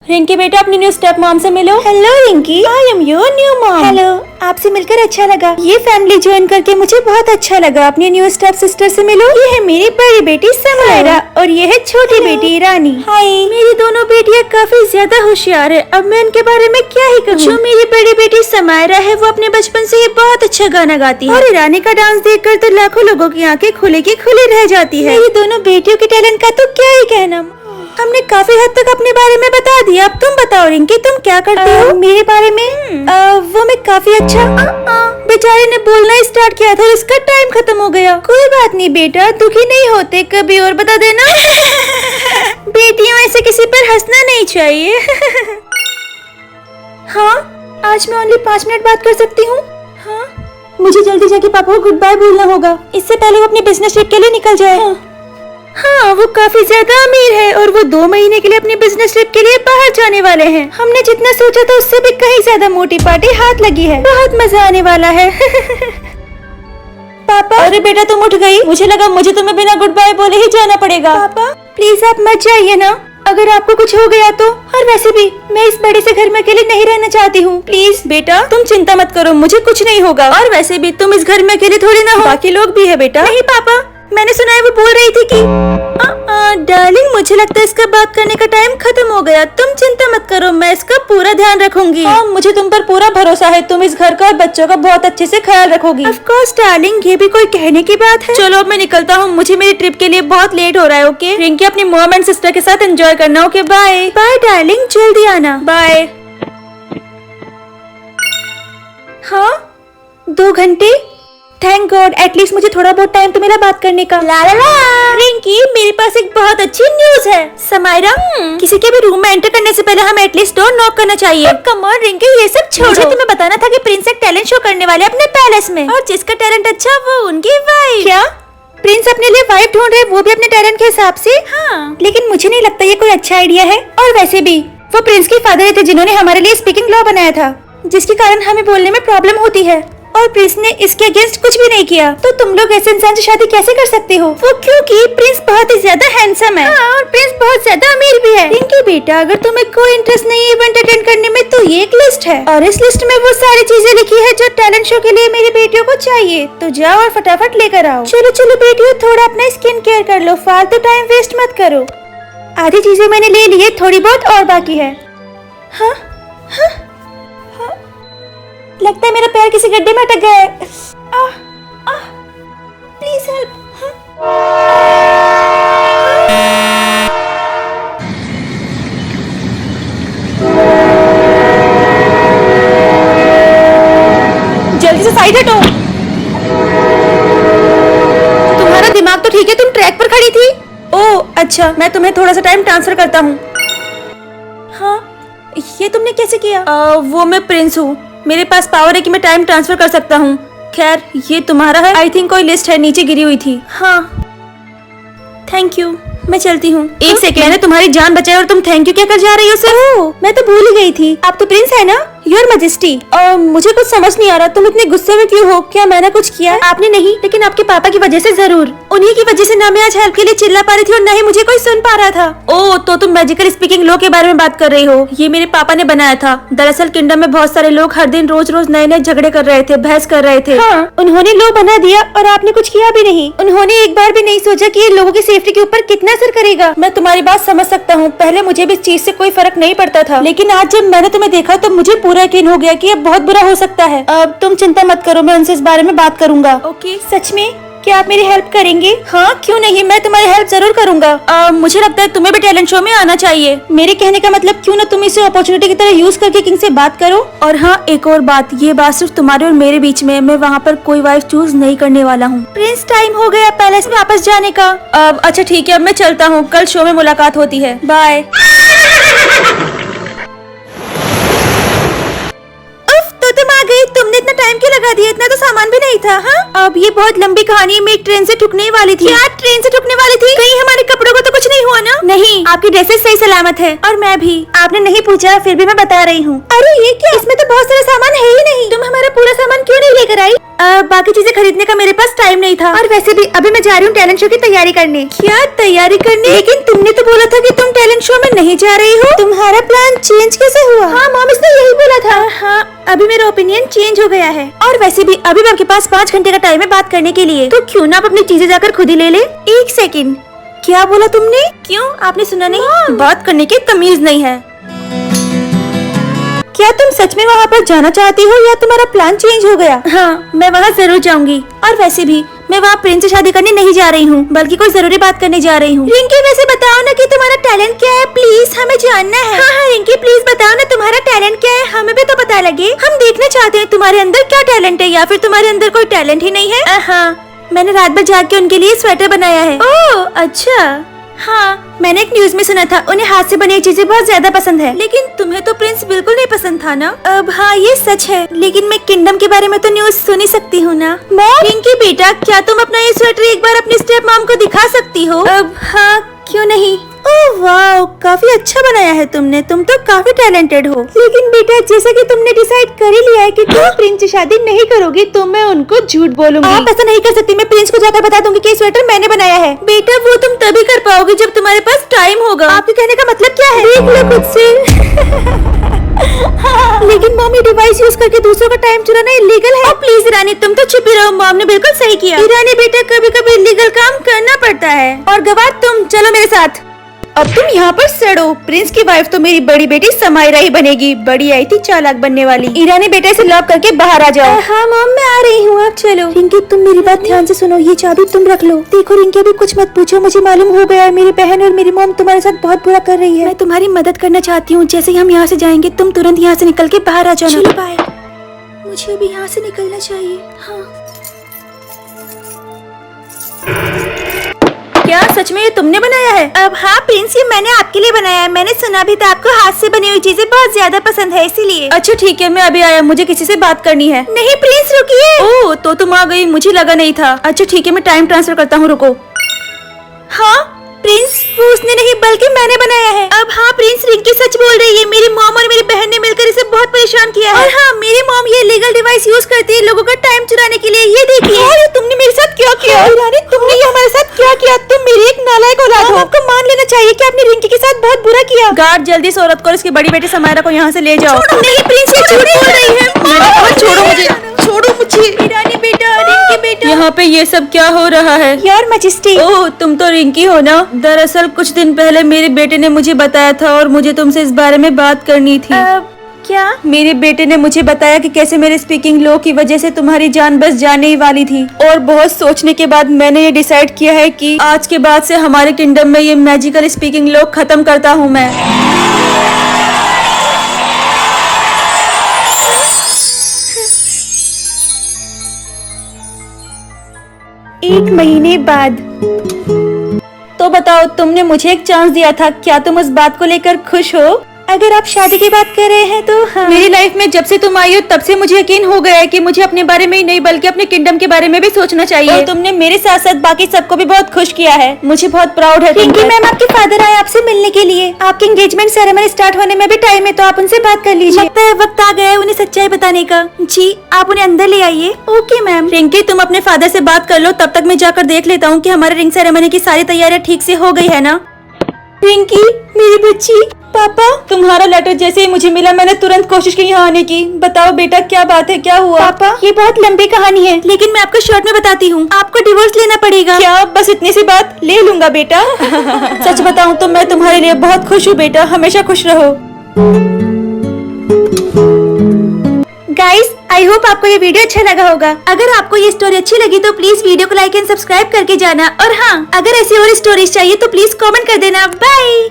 रिंकी बेटा अपनी new step mom से मिलो। Hello Rinki, I am your new mom. Hello, आपसे मिलकर अच्छा लगा। ये फैमिली ज्वाइन करके मुझे बहुत अच्छा लगा। अपनी न्यू स्टेप सिस्टर से मिलो। ये है मेरी बड़ी बेटी समायरा और ये है छोटी बेटी रानी। हाय। मेरी दोनों बेटियां काफी ज्यादा होशियार है। अब मैं इनके बारे में क्या ही कहूँ। जो मेरी बड़ी बेटी समायरा है वो अपने बचपन से ही बहुत अच्छा गाना गाती है और रानी का डांस देखकर तो लाखों लोगों की आंखें खुले की खुली रह जाती है। मेरी दोनों बेटियों के टैलेंट का तो क्या ही कहना। हमने काफी हद तक अपने बारे में बता दिया। अब तुम बताओ रिंकी, तुम क्या करती हो? मेरे बारे में वो मैं काफी अच्छा। बेचारे ने बोलना स्टार्ट किया था, इसका टाइम खत्म हो गया। कोई बात नहीं बेटा, दुखी नहीं होते, कभी और बता देना। बेटियों ऐसे किसी पर हंसना नहीं चाहिए। हाँ, आज मैं ओनली 5 मिनट बात कर सकती हूँ। हाँ, मुझे जल्दी जाके पापा को गुड बाय बोलना होगा, इससे पहले वो अपने बिजनेस ट्रिप के लिए निकल जाए। हाँ, वो काफी ज्यादा अमीर है और वो 2 महीने के लिए अपनी बिजनेस ट्रिप के लिए बाहर जाने वाले हैं। हमने जितना सोचा था उससे भी कहीं ज्यादा मोटी पार्टी हाथ लगी है। बहुत मजा आने वाला है। पापा। अरे बेटा तुम उठ गई? मुझे लगा मुझे तुम्हें बिना गुड बाय बोले ही जाना पड़ेगा। पापा प्लीज आप मत जाइए ना, अगर आपको कुछ हो गया तो। और वैसे भी मैं इस बड़े से घर में अकेले नहीं रहना चाहती हूँ। प्लीज बेटा तुम चिंता मत करो, मुझे कुछ नहीं होगा। और वैसे भी तुम इस घर में अकेले थोड़ी ना हो, बाकी लोग भी है बेटा। नहीं पापा, मैंने सुना है वो बोल रही थी कि डार्लिंग मुझे लगता है इसका बात करने का टाइम खत्म हो गया। तुम चिंता मत करो, मैं इसका पूरा ध्यान रखूंगी। हाँ, मुझे तुम पर पूरा भरोसा है, तुम इस घर का और बच्चों का बहुत अच्छे से ख्याल रखोगी। ऑफ कोर्स डार्लिंग, ये भी कोई कहने की बात है। चलो अब मैं निकलता हूँ, मुझे मेरी ट्रिप के लिए बहुत लेट हो रहा है। ओके रिंकी, अपनी मॉम एंड सिस्टर के साथ एंजॉय करना। Okay bye. बाय डार्लिंग, जल्दी आना। बाय। हाँ 2 घंटे, थैंक गॉड, एटलीस्ट मुझे थोड़ा बहुत टाइम तो मिला बात करने का। ला ला ला। रिंकी मेरे पास एक बहुत अच्छी न्यूज है। समायरा, किसी के भी रूम में एंटर करने से पहले हमें एटलीस्ट डोर नॉक करना चाहिए। कम ऑन रिंकी, ये सब छोड़ो। मुझे तुम्हें बताना था कि प्रिंस एक टैलेंट शो करने वाले अपने पैलेस में, और जिसका टैलेंट अच्छा वो उनकी वाइफ। क्या प्रिंस अपने लिए वाइफ ढूंढ रहे, वो भी अपने टैलेंट के हिसाब से? हाँ, लेकिन मुझे नहीं लगता ये कोई अच्छा आइडिया है। और वैसे भी वो प्रिंस के फादर थे जिन्होंने हमारे लिए स्पीकिंग लॉ बनाया था, जिसके कारण हमें बोलने में प्रॉब्लम होती है, और प्रिंस ने इसके अगेंस्ट कुछ भी नहीं किया। तो तुम लोग ऐसे इंसान से शादी कैसे कर सकते हो? वो क्योंकि प्रिंस बहुत ही ज्यादा हैंडसम है। हाँ, और प्रिंस बहुत ज्यादा अमीर भी है। रिंकी बेटा, अगर तुम्हें कोई इंटरेस्ट नहीं है इवेंट अटेंड करने में, तो ये एक लिस्ट है और इस लिस्ट में वो सारी चीजें लिखी है जो टैलेंट शो के लिए मेरी बेटियों को चाहिए। तो जाओ और फटाफट लेकर आओ। चलो चलो बेटियों, थोड़ा अपना स्किन केयर कर लो, फालतू टाइम वेस्ट मत करो। आधी चीजें मैंने ले ली है, थोड़ी बहुत और बाकी है। हाँ हाँ, लगता है मेरा पैर किसी गड्ढे में अटक गया है। Please help. जल्दी से साइड हटो। तुम्हारा दिमाग तो ठीक है, तुम ट्रैक पर खड़ी थी। ओह अच्छा, मैं तुम्हें थोड़ा सा टाइम ट्रांसफर करता हूँ। हाँ, ये तुमने कैसे किया? वो मैं प्रिंस हूँ, मेरे पास पावर है कि मैं टाइम ट्रांसफर कर सकता हूँ। खैर ये तुम्हारा है, आई थिंक कोई लिस्ट है नीचे गिरी हुई थी। हाँ थैंक यू, मैं चलती हूँ। एक सेकेंड, मैंने तुम्हारी जान बचाई और तुम थैंक यू क्या कर जा रही हो सर? मैं तो भूल ही गई थी, आप तो प्रिंस है ना? Your majesty. मुझे कुछ समझ नहीं आ रहा, तुम इतने गुस्से में क्यों हो? क्या मैंने कुछ किया? आपने नहीं, लेकिन आपके पापा की वजह से जरूर। उन्हीं की वजह से ना मैं आज हेल्प के लिए चिल्ला पा रही थी और ना ही मुझे कोई सुन पा रहा था। ओह, तो तुम मैजिकल स्पीकिंग लॉ के बारे में बात कर रही हो? ये मेरे पापा ने बनाया था। दरअसल किंगडम में बहुत सारे लोग हर दिन रोज रोज नए नए झगड़े कर रहे थे, बहस कर रहे थे। हाँ, उन्होंने लॉ बना दिया और आपने कुछ किया भी नहीं। उन्होंने एक बार भी नहीं सोचा कि ये लोगों की सेफ्टी के ऊपर कितना असर करेगा। मैं तुम्हारी बात समझ सकता हूँ, पहले मुझे भी इस चीज से कोई फर्क नहीं पड़ता था, लेकिन आज जब मैंने तुम्हें देखा तो मुझे पूरा यकीन हो गया कि अब बहुत बुरा हो सकता है। अब तुम चिंता मत करो, मैं उनसे इस बारे में बात करूंगा। ओके, सच में क्या आप मेरी हेल्प करेंगे? हाँ क्यों नहीं, मैं तुम्हारी हेल्प जरूर करूंगा। मुझे लगता है तुम्हें भी टैलेंट शो में आना चाहिए। मेरे कहने का मतलब, क्यों ना तुम इसे अपॉर्चुनिटी की तरह यूज करके किंग से बात करो। और हाँ, एक और बात, ये बात सिर्फ तुम्हारे और मेरे बीच में, मैं वहाँ पर कोई वाइफ चूज नहीं करने वाला हूँ। प्रिंस, टाइम हो गया पैलेस में वापस जाने का। अच्छा ठीक है, अब मैं चलता हूँ, कल शो में मुलाकात होती है। बाय। तुम आ गई, तुमने इतना टाइम क्यों लगा दिया? इतना तो सामान भी नहीं था। हाँ, अब ये बहुत लंबी कहानी है। मैं एक ट्रेन से ठुकने वाली थी। क्या ट्रेन से ठुकने वाली थी? कहीं हमारे कपड़ों को तो कुछ नहीं हुआ ना? नहीं, आपकी ड्रेसेस सही सलामत है और मैं भी। आपने नहीं पूछा, फिर भी मैं बता रही हूँ। अरे ये क्या, इसमें तो बहुत सारा सामान है ही नहीं। तुम हमारा पूरा सामान क्यों नहीं लेकर आई? बाकी चीजें खरीदने का मेरे पास टाइम नहीं था, और वैसे भी अभी मैं जा रही हूँ टैलेंट शो की तैयारी करने। क्या तैयारी करने? लेकिन तुमने तो बोला था कि तुम टैलेंट शो में नहीं जा रही हो। तुम्हारा प्लान चेंज कैसे हुआ? हाँ मॉम, इसने यही बोला था। हाँ, अभी मेरा ओपिनियन चेंज हो गया है, और वैसे भी अभी आपके पास 5 घंटे का टाइम है बात करने के लिए, तो क्यों ना आप अपनी चीजें जाकर खुद ही ले ले। 1 सेकंड, क्या बोला तुमने? क्यों, आपने सुना नहीं? बात करने की तमीज नहीं है। क्या तुम सच में वहाँ पर जाना चाहती हो या तुम्हारा प्लान चेंज हो गया? हाँ, मैं वहाँ जरूर जाऊंगी, और वैसे भी मैं वहाँ प्रिंस से शादी करने नहीं जा रही हूँ, बल्कि कोई जरूरी बात करने जा रही हूँ। रिंकी, वैसे बताओ ना कि तुम्हारा टैलेंट क्या है, प्लीज हमें जानना है। हाँ रिंकी, प्लीज बताओ ना तुम्हारा टैलेंट क्या है, हमें भी तो पता लगे। हम देखना चाहते हैं तुम्हारे अंदर क्या टैलेंट है, या फिर तुम्हारे अंदर कोई टैलेंट ही नहीं है। हाँ, मैंने रात भर जाग के उनके लिए स्वेटर बनाया है। ओह अच्छा। हाँ, मैंने एक न्यूज में सुना था उन्हें हाथ से बनी चीजें बहुत ज्यादा पसंद है, लेकिन तुम्हें तो प्रिंस बिल्कुल नहीं पसंद था ना? अब हाँ, ये सच है, लेकिन मैं किंगडम के बारे में तो न्यूज सुन ही सकती हूँ ना। मॉम, रिंकी बेटा, क्या तुम अपना ये स्वेटर एक बार अपनी स्टेप मॉम को दिखा सकती हो? अब हाँ, क्यों नहीं। ओह वाह, काफी अच्छा बनाया है तुमने, तुम तो काफी टैलेंटेड हो। लेकिन बेटा, जैसा कि तुमने डिसाइड कर ही लिया है कि तुम प्रिंस से शादी नहीं करोगी, तो मैं उनको झूठ बोलूंगी। आप ऐसा नहीं कर सकती, मैं प्रिंस को जाकर बता दूंगी कि स्वेटर मैंने बनाया है। बेटा, वो तुम तभी कर पाओगी जब तुम्हारे पास टाइम होगा। आपके कहने का मतलब क्या है? देख लो खुद से। लेकिन मॉम, ये डिवाइस यूज करके दूसरों का टाइम चुराना इलीगल है। प्लीज ईरानी, तुम तो चुप ही रहो, मॉम ने बिल्कुल सही किया। ईरानी बेटा, कभी कभी इलीगल काम करना पड़ता है। और गवाह तुम, चलो मेरे साथ। अब तुम यहाँ पर सड़ो, प्रिंस की वाइफ तो मेरी बड़ी बेटी समायरा ही बनेगी। बड़ी आई थी चालाक बनने वाली। ईरानी बेटे से लॉक करके बाहर आ जाओ। हाँ मॉम, मैं आ रही हूँ, आप चलो। रिंकी, तुम मेरी बात ध्यान से सुनो, ये चाबी तुम रख लो। देखो रिंकी, अभी कुछ मत पूछो, मुझे मालूम हो गया है मेरी बहन और मेरी मॉम तुम्हारे साथ बहुत बुरा कर रही है। मैं तुम्हारी मदद करना चाहती हूँ, जैसे ही हम यहाँ से जाएंगे तुम तुरंत यहाँ से निकल के बाहर आ जाना। चलो बाय। मुझे भी यहाँ से निकलना चाहिए। हाँ, क्या सच में ये तुमने बनाया है? अब हाँ प्रिंस, ये मैंने आपके लिए बनाया है। मैंने सुना भी था आपको हाथ से बनी हुई चीजें बहुत ज्यादा पसंद है, इसीलिए। अच्छा ठीक है, मैं अभी आया, मुझे किसी से बात करनी है। नहीं प्रिंस, रुकिए। ओह, तो तुम आ गई, मुझे लगा नहीं था। अच्छा ठीक है, मैं टाइम ट्रांसफर करता हूँ, रुको। हाँ प्रिंस, वो उसने नहीं बल्कि मैंने बनाया है। अब हाँ प्रिंस, रिंकी सच बोल रही है, मेरी मॉम और मेरी बहन ने मिलकर इसे बहुत परेशान किया है। और हाँ, मेरी मॉम ये लीगल डिवाइस यूज करती है लोगों का टाइम चुराने के लिए। ये देखिए। और तुमने मेरे साथ क्या किया? ईरानी, तुमने ये हमारे साथ क्या किया? तुम मेरी एक नालायक औलाद हो। आपको मान लेना चाहिए कि आपने रिंकी के साथ बहुत बुरा किया। गार्ड, जल्दी से औरत को और उसकी बड़ी बेटी समायरा को यहाँ से ले जाओ। नहीं प्रिंस, ये झूठ बोल रही है। छोड़ो मुझे, छोड़ो मुझे। ईरानी बेटा, रिंकी बेटा, यहाँ पे ये सब क्या हो रहा है? यार मैजेस्टी। ओह, तुम तो रिंकी हो ना? दरअसल कुछ दिन पहले मेरे बेटे ने मुझे बताया था और मुझे तुमसे इस बारे में बात करनी थी। क्या? मेरे बेटे ने मुझे बताया कि कैसे मेरे स्पीकिंग लो की वजह से तुम्हारी जान बस जाने ही वाली थी, और बहुत सोचने के बाद मैंने ये डिसाइड किया है कि आज के बाद से हमारे किंगडम में ये मैजिकल स्पीकिंग लो खत्म करता हूँ मैं। 1 महीने बाद। तो बताओ, तुमने मुझे एक चांस दिया था, क्या तुम उस बात को लेकर खुश हो? अगर आप शादी की बात कर रहे हैं तो हाँ। मेरी लाइफ में जब से तुम आई हो तब से मुझे यकीन हो गया है कि मुझे अपने बारे में ही नहीं बल्कि अपने किंगडम के बारे में भी सोचना चाहिए। और तुमने मेरे साथ साथ बाकी सबको भी बहुत खुश किया है, मुझे बहुत प्राउड है। रिंकी मैम, आपके फादर आए आपसे मिलने के लिए। आपकी एंगेजमेंट सेरेमनी स्टार्ट होने में भी टाइम है, तो आप उनसे बात कर लीजिए। लगता है वक्त आ गया है उन्हें सच्चाई बताने का। जी, आप उन्हें अंदर ले आइए। Okay ma'am. रिंकी, तुम अपने फादर से बात कर लो, तब तक मैं जाकर देख लेता हूँ कि हमारे रिंग सेरेमनी की सारी तैयारियां ठीक से हो गई है ना। रिंकी मेरी बच्ची। पापा, तुम्हारा लेटर जैसे ही मुझे मिला मैंने तुरंत कोशिश की यहाँ आने की। बताओ बेटा, क्या बात है, क्या हुआ? पापा, ये बहुत लंबी कहानी है, लेकिन मैं आपको शॉर्ट में बताती हूँ। आपको डिवोर्स लेना पड़ेगा। क्या? बस इतनी सी बात? ले लूंगा बेटा। सच बताऊँ तो मैं तुम्हारे लिए बहुत खुश हूँ बेटा, हमेशा खुश रहो। गाइस, आई होप आपको ये वीडियो अच्छा लगा होगा। अगर आपको ये स्टोरी अच्छी लगी तो प्लीज वीडियो को लाइक एंड सब्सक्राइब करके जाना। और हाँ, अगर ऐसी और स्टोरीज चाहिए तो प्लीज कमेंट कर देना। बाय।